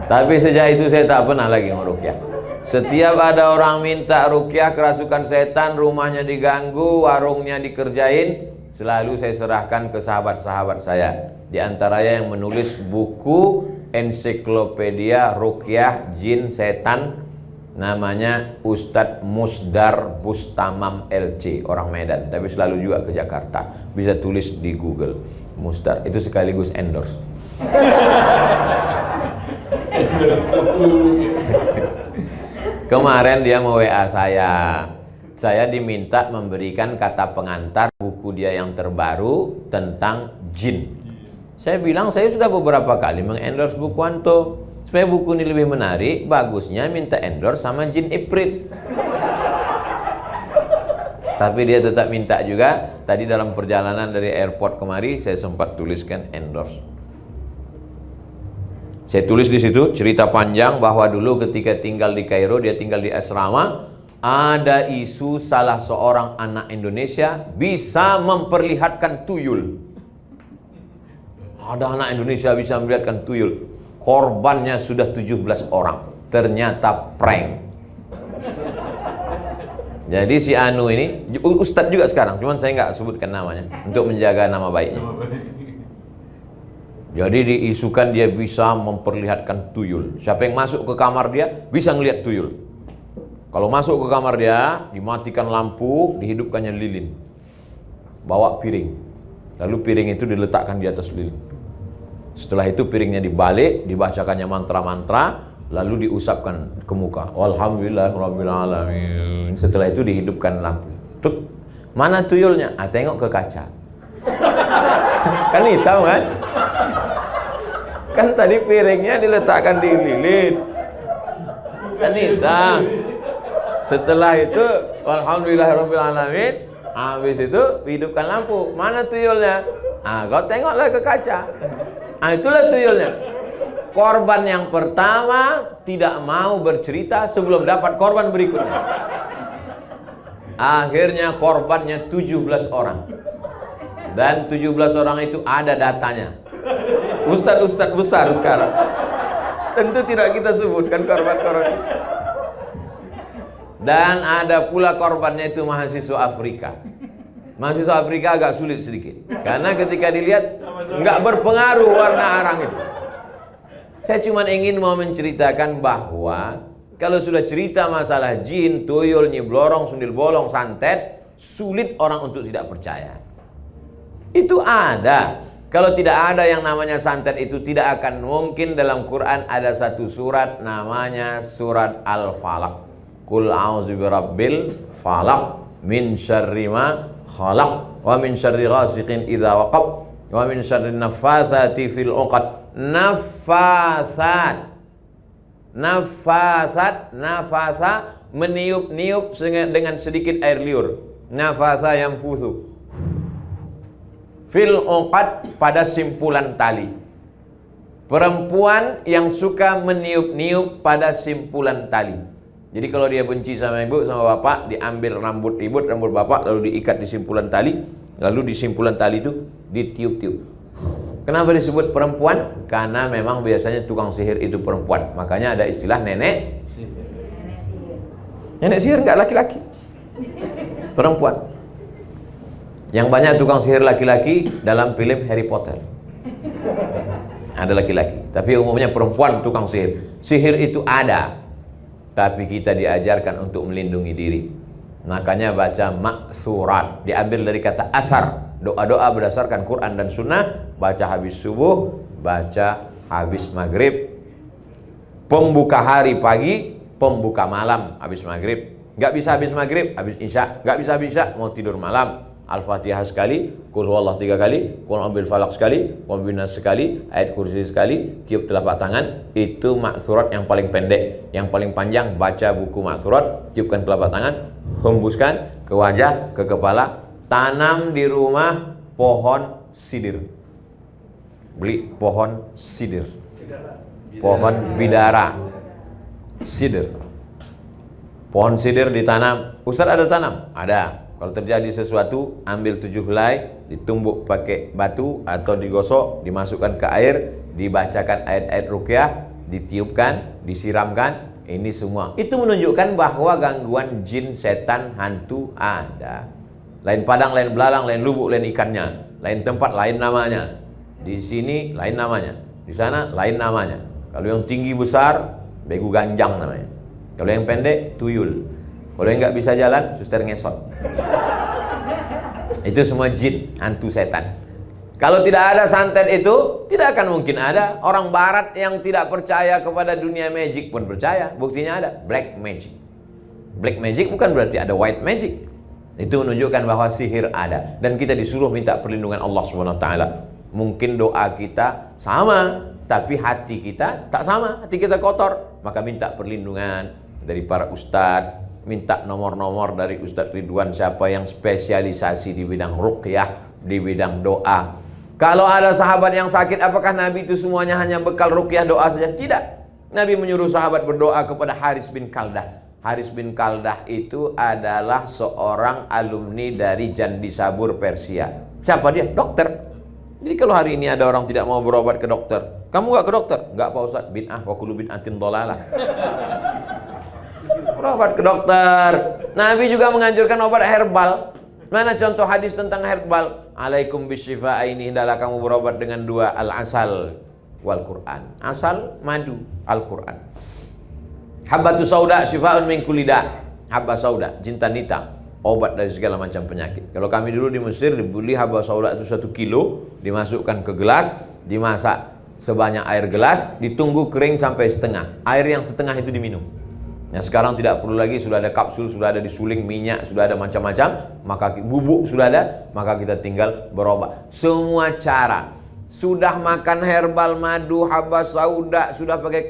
Tapi sejak itu saya tak pernah lagi meruqyah. Setiap ada orang minta ruqyah kerasukan setan, rumahnya diganggu, warungnya dikerjain, selalu saya serahkan ke sahabat-sahabat saya. Di antaranya yang menulis buku ensiklopedia ruqyah jin setan, namanya Ustadz Musdar Bustamam LC, orang Medan, tapi selalu juga ke Jakarta. Bisa tulis di Google Musdar, itu sekaligus endorse. Kemarin dia mau WA saya diminta memberikan kata pengantar buku dia yang terbaru tentang jin. Saya bilang saya sudah beberapa kali mengendorse buku anto. Supaya buku ini lebih menarik, bagusnya minta endorse sama jin Ifrit. Tapi dia tetap minta juga. Tadi dalam perjalanan dari airport kemari, saya sempat tuliskan endorse. Saya tulis di situ cerita panjang bahwa dulu ketika tinggal di Kairo, dia tinggal di asrama, ada isu salah seorang anak Indonesia bisa memperlihatkan tuyul. Ada anak Indonesia bisa memperlihatkan tuyul. Korbannya sudah 17 orang. Ternyata prank. Jadi si Anu ini ustadz juga sekarang, cuman saya nggak sebutkan namanya untuk menjaga nama baiknya. Jadi diisukan dia bisa memperlihatkan tuyul. Siapa yang masuk ke kamar dia bisa ngelihat tuyul. Kalau masuk ke kamar dia, dimatikan lampu, dihidupkannya lilin. Bawa piring. Lalu piring itu diletakkan di atas lilin. Setelah itu piringnya dibalik, dibacakannya mantra-mantra, lalu diusapkan ke muka. Alhamdulillahirabbil alamin. Setelah itu dihidupkan lampu. Tuk, mana tuyulnya? Tengok ke kaca. Kan hitam kan? Kan tadi piringnya diletakkan di lilin. Kan hitam. Setelah itu alhamdulillahirabbil alamin. Habis itu hidupkan lampu. Mana tuyulnya? Kau tengoklah ke kaca. Itulah tuyulnya. Korban yang pertama tidak mau bercerita sebelum dapat korban berikutnya. Akhirnya korbannya 17 orang. Dan 17 orang itu ada datanya. Ustadz-ustadz besar sekarang. Tentu tidak kita sebutkan korban-korban. Dan ada pula korbannya itu mahasiswa Afrika. Mahasiswa Afrika agak sulit sedikit, karena ketika dilihat nggak berpengaruh warna arang itu. Saya cuma ingin mau menceritakan bahwa kalau sudah cerita masalah jin, tuyul, nyi blorong, sundil bolong, santet, sulit orang untuk tidak percaya. Itu ada. Kalau tidak ada yang namanya santet itu, tidak akan mungkin dalam Quran ada satu surat namanya surat Al-Falaq. Qul a'udzu birabbil falaq min syarri ma khalaq wa min syarri ghasiqin idza waqab wa min syarri naffatsati fil 'uqad. Naffasat, nafasa, meniup-niup dengan sedikit air liur. Nafasa yang fusu fil 'uqad, pada simpulan tali. Perempuan yang suka meniup-niup pada simpulan tali. Jadi kalau dia benci sama ibu, sama bapak, diambil rambut ibu, rambut bapak, lalu diikat di simpulan tali, lalu di simpulan tali itu ditiup-tiup. Kenapa disebut perempuan? Karena memang biasanya tukang sihir itu perempuan. Makanya ada istilah nenek sihir. Nenek sihir enggak laki-laki, perempuan. Yang banyak tukang sihir laki-laki dalam film Harry Potter. Ada laki-laki, tapi umumnya perempuan tukang sihir. Sihir itu ada, tapi kita diajarkan untuk melindungi diri. Makanya baca maksurat, diambil dari kata asar. Doa-doa berdasarkan Quran dan Sunnah. Baca habis subuh, baca habis maghrib, pembuka hari pagi, pembuka malam habis maghrib. Gak bisa habis maghrib, habis isya. Gak bisa habis isya, mau tidur malam. Al-Fatihah sekali, Qul huwallah 3 kali, Qul a'udzu falaq sekali, Qul binas sekali, ayat kursi sekali, tiup telapak tangan. Itu maksurat yang paling pendek. Yang paling panjang baca buku maksurat, tiupkan telapak tangan, hembuskan ke wajah, ke kepala, tanam di rumah pohon sidir. Beli pohon sidir, pohon bidara, sidir. Pohon sidir ditanam. Ustaz ada tanam? Ada. Kalau terjadi sesuatu, ambil 7 helai, ditumbuk pakai batu atau digosok, dimasukkan ke air, dibacakan ayat-ayat ruqyah, ditiupkan, disiramkan. Ini semua itu menunjukkan bahwa gangguan jin, setan, hantu ada. Lain padang, lain belalang, lain lubuk, lain ikannya. Lain tempat, lain namanya. Di sini lain namanya, di sana lain namanya. Kalau yang tinggi besar, begu ganjang namanya. Kalau yang pendek, tuyul. Kalau yang nggak bisa jalan, suster ngesot. Itu semua jin, hantu, setan. Kalau tidak ada santet itu, tidak akan mungkin ada. Orang barat yang tidak percaya kepada dunia magic pun percaya. Buktinya ada black magic. Black magic bukan berarti ada white magic. Itu menunjukkan bahwa sihir ada. Dan kita disuruh minta perlindungan Allah SWT. Mungkin doa kita sama, tapi hati kita tak sama. Hati kita kotor. Maka minta perlindungan dari para ustadz. Minta nomor-nomor dari Ustadz Ridwan, siapa yang spesialisasi di bidang ruqyah, di bidang doa. Kalau ada sahabat yang sakit, apakah Nabi itu semuanya hanya bekal ruqyah doa saja? Tidak. Nabi menyuruh sahabat berdoa kepada Haris bin Kaldah. Haris bin Kaldah itu adalah seorang alumni dari Jandi Sabur Persia. Siapa dia? Dokter. Jadi kalau hari ini ada orang tidak mau berobat ke dokter, kamu gak ke dokter? Gak Pak Ustadz, bid'ah wa kullu bid'atin dhalalah. Berobat ke dokter. Nabi juga menganjurkan obat herbal. Mana contoh hadis tentang herbal? Alaikum bisyifa ini, hendaklah kamu berobat dengan 2, al-asal wal Quran. Asal, madu, Al-Quran. Habbatu sauda syifa'un min kulli da'. Habba sauda, jintan hitam, obat dari segala macam penyakit. Kalau kami dulu di Mesir dibeli habba sauda itu 1 kilo, dimasukkan ke gelas, dimasak sebanyak air gelas, ditunggu kering sampai setengah. Air yang setengah itu diminum. Nah sekarang tidak perlu lagi, sudah ada kapsul, sudah ada disuling, minyak, sudah ada macam-macam, maka bubuk sudah ada, maka kita tinggal berobat. Semua cara, sudah makan herbal, madu, habba sauda, sudah pakai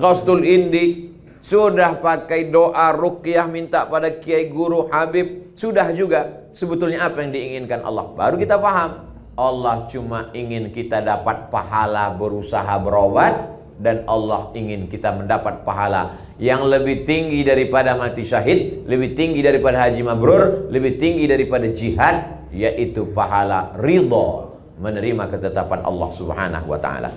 kostul indi, sudah pakai doa ruqyah, minta pada kiai guru habib, sudah juga. Sebetulnya apa yang diinginkan Allah? Baru kita paham. Allah cuma ingin kita dapat pahala berusaha berobat. Dan Allah ingin kita mendapat pahala yang lebih tinggi daripada mati syahid, lebih tinggi daripada haji mabrur, lebih tinggi daripada jihad, yaitu pahala ridha, menerima ketetapan Allah Subhanahu wa taala.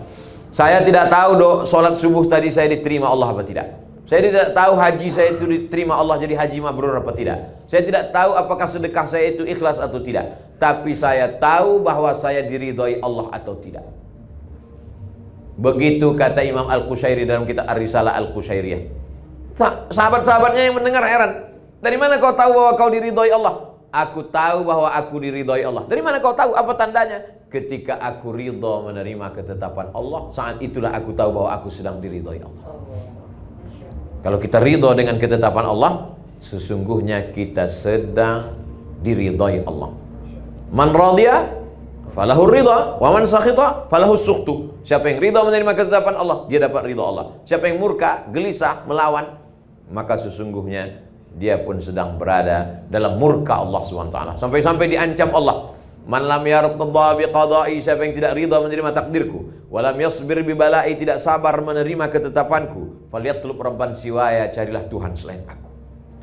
Saya tidak tahu salat subuh tadi saya diterima Allah apa tidak. Saya tidak tahu haji saya itu diterima Allah jadi haji mabrur apa tidak. Saya tidak tahu apakah sedekah saya itu ikhlas atau tidak. Tapi saya tahu bahwa saya diridhai Allah atau tidak. Begitu kata Imam Al-Qushairi dalam kitab Ar-Risalah Al-Qushairiyah. Sahabat-sahabatnya yang mendengar heran. Dari mana kau tahu bahwa kau diridhoi Allah? Aku tahu bahwa aku diridhoi Allah. Dari mana kau tahu? Apa tandanya? Ketika aku ridha menerima ketetapan Allah, saat itulah aku tahu bahwa aku sedang diridhoi Allah. Kalau kita ridha dengan ketetapan Allah, sesungguhnya kita sedang diridhoi Allah. Man radhiya falahu ridha wa man sakhita falahu sukhtu. Siapa yang ridha menerima ketetapan Allah, dia dapat ridha Allah. Siapa yang murka, gelisah, melawan, maka sesungguhnya dia pun sedang berada dalam murka Allah SWT. Sampai-sampai diancam Allah. Man lam yartadha biqada'i, siapa yang tidak ridha menerima takdirku, wa lam yasbir bi bala'i, tidak sabar menerima ketetapanku, falyatlub rabban siwaya, carilah Tuhan selain aku.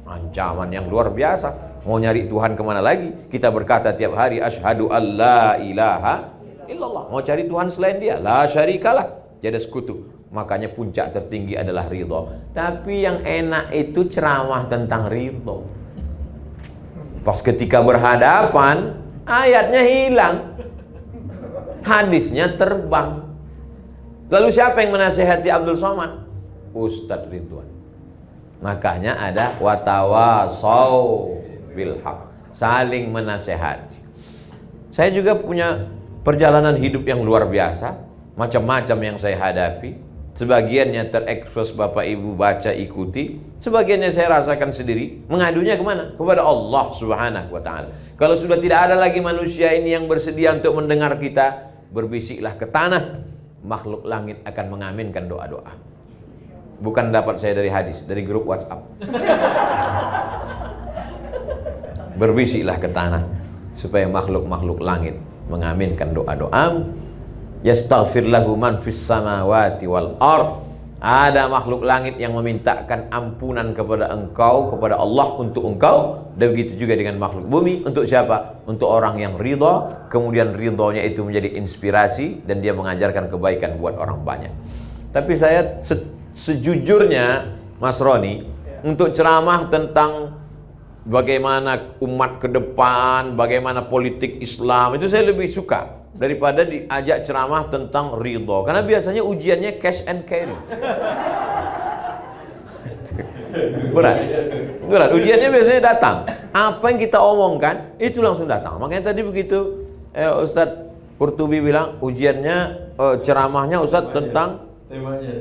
Ancaman yang luar biasa. Mau nyari Tuhan kemana lagi? Kita berkata tiap hari asyhadu alla ilaha illallah. Mau cari Tuhan selain dia, la syarikalah, tiada sekutu. Makanya puncak tertinggi adalah ridho. Tapi yang enak itu ceramah tentang ridho. Pas ketika berhadapan, ayatnya hilang, hadisnya terbang. Lalu siapa yang menasihati Abdul Somad? Ustadz Ridwan. Makanya ada watawasau bil haq, saling menasehati. Saya juga punya perjalanan hidup yang luar biasa, macam-macam yang saya hadapi. Sebagiannya terekspos Bapak Ibu baca ikuti, sebagiannya saya rasakan sendiri. Mengadunya kemana? Kepada Allah Subhanahu wa ta'ala. Kalau sudah tidak ada lagi manusia ini yang bersedia untuk mendengar kita, berbisiklah ke tanah, makhluk langit akan mengaminkan doa-doa. Bukan dapat saya dari hadis, dari grup WhatsApp. Berbisiklah ke tanah supaya makhluk-makhluk langit mengaminkan doa-doa. Yastaghfir lahu man fis samawati wal ard. Ada makhluk langit yang memintakan ampunan kepada engkau, kepada Allah untuk engkau. Dan begitu juga dengan makhluk bumi. Untuk siapa? Untuk orang yang ridha, kemudian ridhonya itu menjadi inspirasi dan dia mengajarkan kebaikan buat orang banyak. Tapi saya sejujurnya Mas Roni, untuk ceramah tentang bagaimana umat ke depan, bagaimana politik Islam, itu saya lebih suka daripada diajak ceramah tentang ridho. Karena biasanya ujiannya cash and carry. Berat. Ujiannya biasanya datang. Apa yang kita omongkan, itu langsung datang. Makanya tadi begitu Ustadz Qurtubi bilang, ujiannya, ceramahnya Ustadz tentang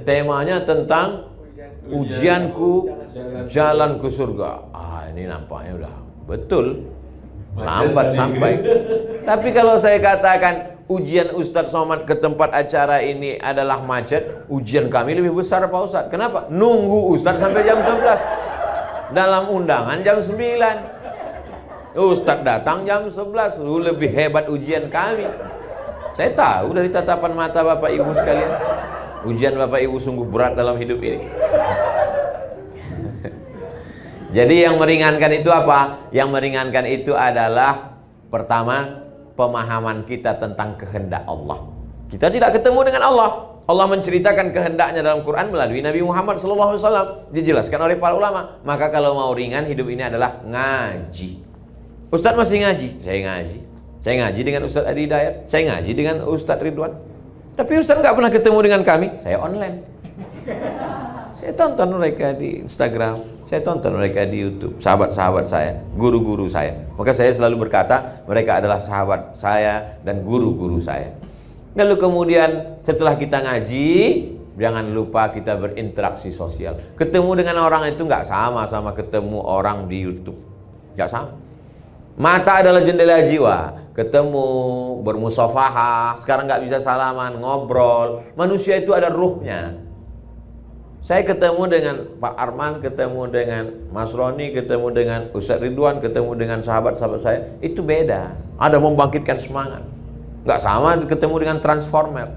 temanya tentang ujianku, jalan ke surga. Ini nampaknya udah betul, lambat sampai. Tapi kalau saya katakan ujian Ustadz Somad ke tempat acara ini adalah macet, ujian kami lebih besar Pak Ustadz. Kenapa? Nunggu Ustadz sampai jam 11. Dalam undangan jam 9. Ustadz datang jam 11. Lebih hebat ujian kami. Saya tahu dari tatapan mata Bapak Ibu sekalian, ujian Bapak Ibu sungguh berat dalam hidup ini. Jadi yang meringankan itu apa? Yang meringankan itu adalah pertama, pemahaman kita tentang kehendak Allah. Kita tidak ketemu dengan Allah. Allah menceritakan kehendaknya dalam Quran melalui Nabi Muhammad SAW. Dijelaskan oleh para ulama. Maka kalau mau ringan hidup ini adalah ngaji. Ustadz masih ngaji? Saya ngaji. Saya ngaji dengan Ustadz Adi Hidayat. Saya ngaji dengan Ustadz Ridwan. Tapi Ustadz nggak pernah ketemu dengan kami. Saya online. Saya tonton mereka di Instagram, saya tonton mereka di YouTube, sahabat-sahabat saya, guru-guru saya. Maka saya selalu berkata, mereka adalah sahabat saya dan guru-guru saya. Lalu kemudian setelah kita ngaji, jangan lupa kita berinteraksi sosial. Ketemu dengan orang itu nggak sama ketemu orang di YouTube, nggak sama. Mata adalah jendela jiwa. Ketemu, bermusafahah, sekarang nggak bisa salaman, ngobrol. Manusia itu ada ruhnya. Saya ketemu dengan Pak Arman, ketemu dengan Mas Roni, ketemu dengan Ustadz Ridwan, ketemu dengan sahabat-sahabat saya, itu beda. Ada membangkitkan semangat. Nggak sama ketemu dengan transformer.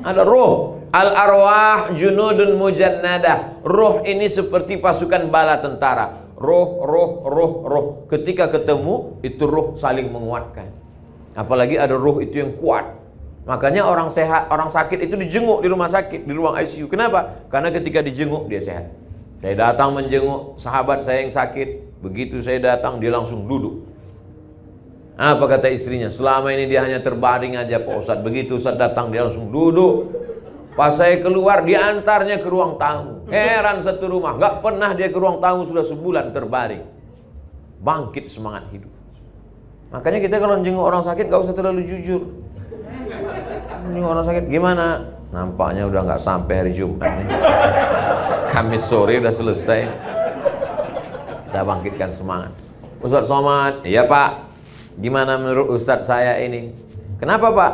Ada roh. Al-arwah junudun mujannadah. Roh ini seperti pasukan bala tentara. Roh. Ketika ketemu, itu roh saling menguatkan. Apalagi ada roh itu yang kuat. Makanya orang sehat, orang sakit itu dijenguk di rumah sakit, di ruang ICU. Kenapa? Karena ketika dijenguk dia sehat. Saya datang menjenguk sahabat saya yang sakit. Begitu saya datang dia langsung duduk. Apa kata istrinya? Selama ini dia hanya terbaring aja Pak Ustadz. Begitu Ustadz datang dia langsung duduk. Pas saya keluar diantarnya ke ruang tamu. Heran satu rumah, gak pernah dia ke ruang tamu sudah sebulan terbaring. Bangkit semangat hidup. Makanya kita kalau menjenguk orang sakit gak usah terlalu jujur. Ini orang sakit gimana? Nampaknya udah nggak sampai hari Jumat nih. Kamis sore udah selesai. Kita bangkitkan semangat. Ustadz Somad, iya Pak. Gimana menurut Ustadz saya ini? Kenapa Pak?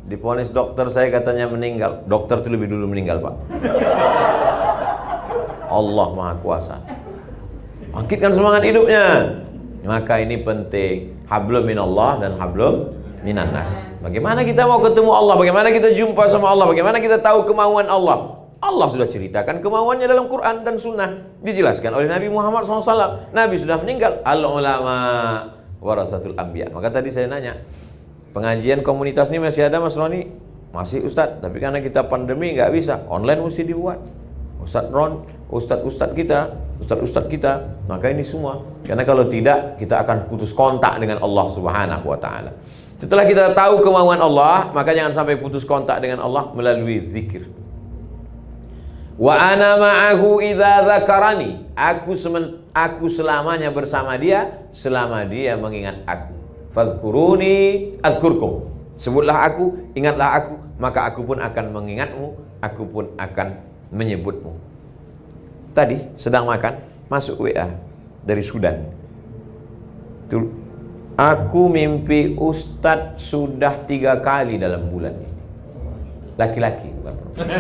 Divonis dokter saya katanya meninggal. Dokter itu lebih dulu meninggal Pak. Allah Maha Kuasa. Bangkitkan semangat hidupnya. Maka ini penting. Hablum minallah dan hablum minannas. Bagaimana kita mau ketemu Allah? Bagaimana kita jumpa sama Allah? Bagaimana kita tahu kemauan Allah? Allah sudah ceritakan kemauannya dalam Quran dan Sunnah. Dijelaskan oleh Nabi Muhammad SAW. Nabi sudah meninggal. Al-ulama warasatul anbiya. Maka tadi saya nanya, pengajian komunitas ini masih ada Mas Roni? Masih Ustadz. Tapi karena kita pandemi nggak bisa. Online mesti dibuat. Ustadz Ron, ustadz kita, maka ini semua. Karena kalau tidak, kita akan putus kontak dengan Allah Subhanahu wa Ta'ala. Setelah kita tahu kemauan Allah, maka jangan sampai putus kontak dengan Allah melalui zikir. Wa ana ma'ahu idza dzakarani. Aku selamanya bersama dia selama dia mengingat aku. Fadhkuruni adzkurkum. Sebutlah aku, ingatlah aku, maka aku pun akan mengingatmu, aku pun akan menyebutmu. Tadi sedang makan, masuk WA dari Sudan. Aku mimpi Ustadz sudah 3 kali dalam bulan ini. Laki-laki bukan perempuan.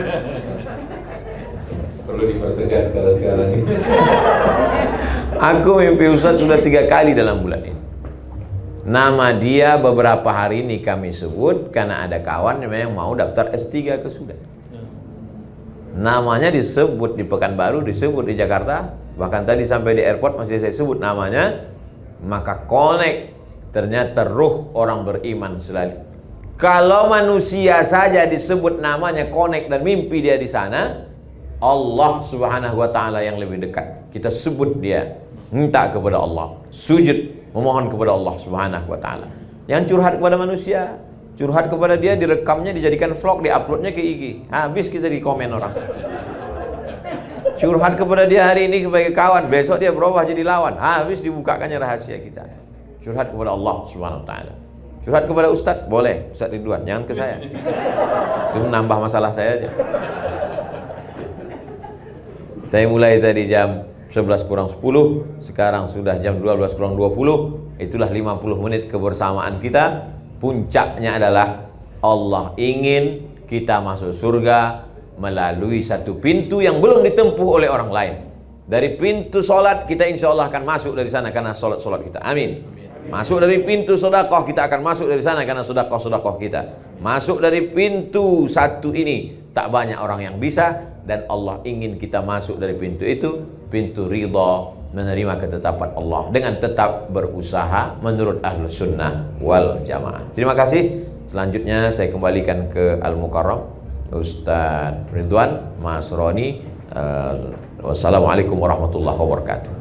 Perlu dipertegas kalau sekarang ini. Aku mimpi Ustadz sudah 3 kali dalam bulan ini. Nama dia beberapa hari ini kami sebut karena ada kawan yang mau daftar S3 ke Sudan. Namanya disebut di Pekanbaru, disebut di Jakarta, bahkan tadi sampai di airport masih saya sebut namanya. Maka connect, ternyata ruh orang beriman selalu. Kalau manusia saja disebut namanya, connect dan mimpi dia di sana, Allah Subhanahu wa Ta'ala yang lebih dekat. Kita sebut dia, minta kepada Allah, sujud memohon kepada Allah Subhanahu wa Ta'ala. Yang curhat kepada manusia, curhat kepada dia, direkamnya, dijadikan vlog, diuploadnya ke IG. Habis kita di komen orang. Curhat kepada dia hari ini sebagai kawan, besok dia berubah jadi lawan. Habis dibukakannya rahasia kita. Curhat kepada Allah Subhanahu wa Ta'ala. Curhat kepada Ustadz, boleh, Ustadz Ridwan, jangan ke saya. Itu menambah masalah saya aja. Saya mulai tadi jam 11 kurang 10, sekarang sudah jam 12 kurang 20. Itulah 50 menit kebersamaan kita. Puncaknya adalah Allah ingin kita masuk surga melalui satu pintu yang belum ditempuh oleh orang lain. Dari pintu solat kita insya Allah akan masuk dari sana karena solat kita. Amin. Masuk dari pintu sedekah kita akan masuk dari sana karena sedekah kita. Masuk dari pintu satu ini tak banyak orang yang bisa, dan Allah ingin kita masuk dari pintu itu, pintu ridha, menerima ketetapan Allah dengan tetap berusaha menurut Ahlus Sunnah wal Jamaah. Terima kasih. Selanjutnya saya kembalikan ke Al-Mukarram Ustadz Ridwan, Mas Roni. Wassalamualaikum warahmatullahi wabarakatuh.